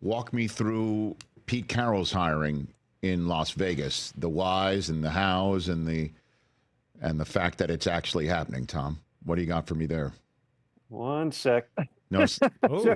walk me through Pete Carroll's hiring in Las Vegas, the whys and the hows and the fact that it's actually happening, Tom. What do you got for me there? One sec. No, So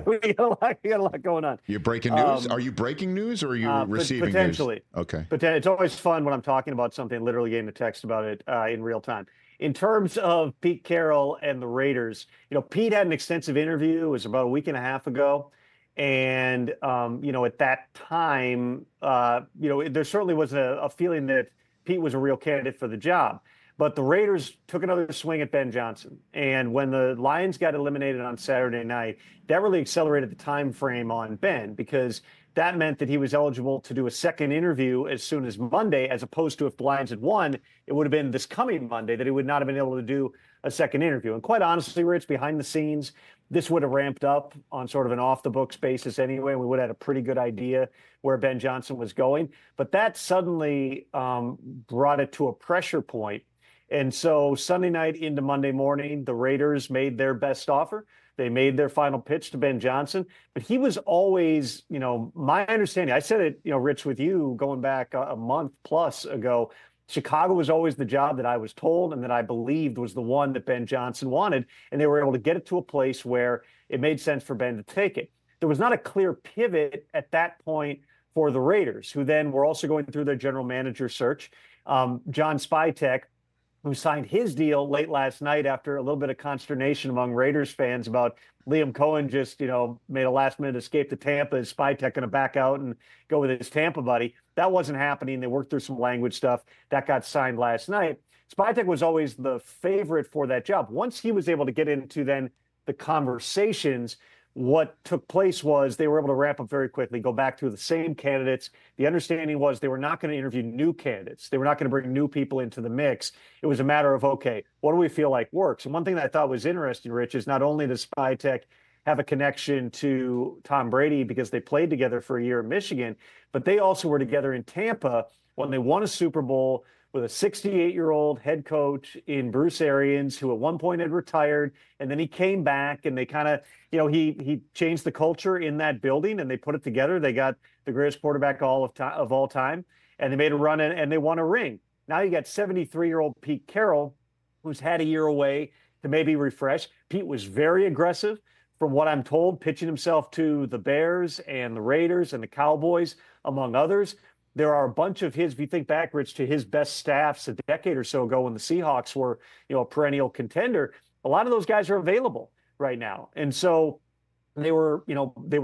we got a lot going on. You're breaking news? Are you breaking news or are you receiving potentially. news? Okay. It's always fun when I'm talking about something, literally getting a text about it in real time. In terms of Pete Carroll and the Raiders, Pete had an extensive interview. It was about a week and a half ago. And, at that time, there certainly was a feeling that Pete was a real candidate for the job. But the Raiders took another swing at Ben Johnson. And when the Lions got eliminated on Saturday night, that really accelerated the time frame on Ben, because that meant that he was eligible to do a second interview as soon as Monday, as opposed to if the Lions had won, it would have been this coming Monday that he would not have been able to do a second interview. And quite honestly, Rich, behind the scenes, this would have ramped up on sort of an off-the-books basis anyway. We would have had a pretty good idea where Ben Johnson was going. But that suddenly brought it to a pressure point. And so Sunday night into Monday morning, the Raiders made their best offer. They made their final pitch to Ben Johnson. But he was always, my understanding, I said it, Rich, with you going back a month plus ago, Chicago was always the job that I was told and that I believed was the one that Ben Johnson wanted. And they were able to get it to a place where it made sense for Ben to take it. There was not a clear pivot at that point for the Raiders, who then were also going through their general manager search. John Spytek, who signed his deal late last night after a little bit of consternation among Raiders fans about Liam Cohen just, made a last-minute escape to Tampa. Is Spytek going to back out and go with his Tampa buddy? That wasn't happening. They worked through some language stuff. That got signed last night. Spytek was always the favorite for that job. Once he was able to get into then the conversations, what took place was they were able to ramp up very quickly, go back through the same candidates. The understanding was they were not going to interview new candidates. They were not going to bring new people into the mix. It was a matter of, okay, what do we feel like works? And one thing that I thought was interesting, Rich, is not only does Spytek have a connection to Tom Brady because they played together for a year in Michigan, but they also were together in Tampa when they won a Super Bowl with a 68-year-old head coach in Bruce Arians, who at one point had retired, and then he came back, and they kind of, he changed the culture in that building, and they put it together. They got the greatest quarterback of all time, and they made a run, and they won a ring. Now you got 73-year-old Pete Carroll, who's had a year away to maybe refresh. Pete was very aggressive, from what I'm told, pitching himself to the Bears and the Raiders and the Cowboys, among others. There are a bunch of his, if you think back, Rich, to his best staffs a decade or so ago when the Seahawks were, a perennial contender. A lot of those guys are available right now. And so they were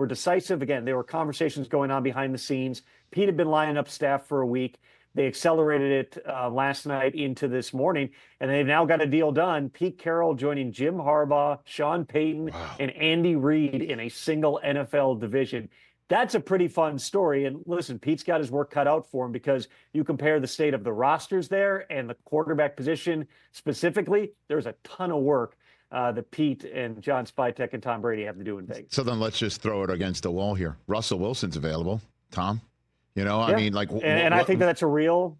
decisive. Again, there were conversations going on behind the scenes. Pete had been lining up staff for a week. They accelerated it last night into this morning, and they've now got a deal done. Pete Carroll joining Jim Harbaugh, Sean Payton, and Andy Reid in a single NFL division. That's a pretty fun story. And listen, Pete's got his work cut out for him, because you compare the state of the rosters there and the quarterback position specifically, there's a ton of work that Pete and John Spytek and Tom Brady have to do in Vegas. So then let's just throw it against the wall here. Russell Wilson's available, Tom. I mean, like, and I think that's a real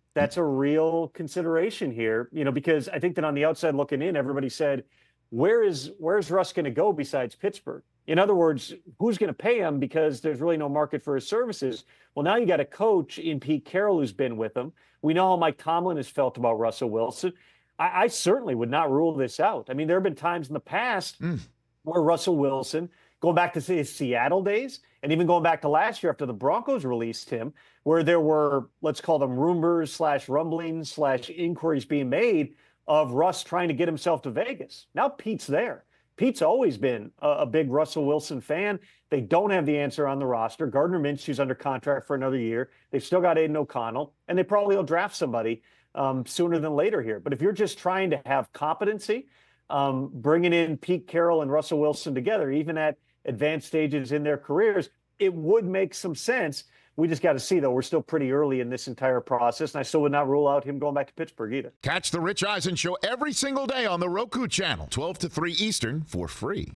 consideration here, because I think that on the outside looking in, everybody said, where's Russ going to go besides Pittsburgh? In other words, who's going to pay him, because there's really no market for his services? Well, now you got a coach in Pete Carroll who's been with him. We know how Mike Tomlin has felt about Russell Wilson. I certainly would not rule this out. I mean, there have been times in the past where Russell Wilson, going back to his Seattle days, and even going back to last year after the Broncos released him, where there were, let's call them rumors / rumblings / inquiries being made of Russ trying to get himself to Vegas. Now Pete's there. Pete's always been a big Russell Wilson fan. They don't have the answer on the roster. Gardner Minshew's under contract for another year. They've still got Aiden O'Connell, and they probably will draft somebody sooner than later here. But if you're just trying to have competency, bringing in Pete Carroll and Russell Wilson together, even at advanced stages in their careers, it would make some sense. We just got to see, though. We're still pretty early in this entire process, and I still would not rule out him going back to Pittsburgh either. Catch the Rich Eisen Show every single day on the Roku channel, 12 to 3 Eastern, for free.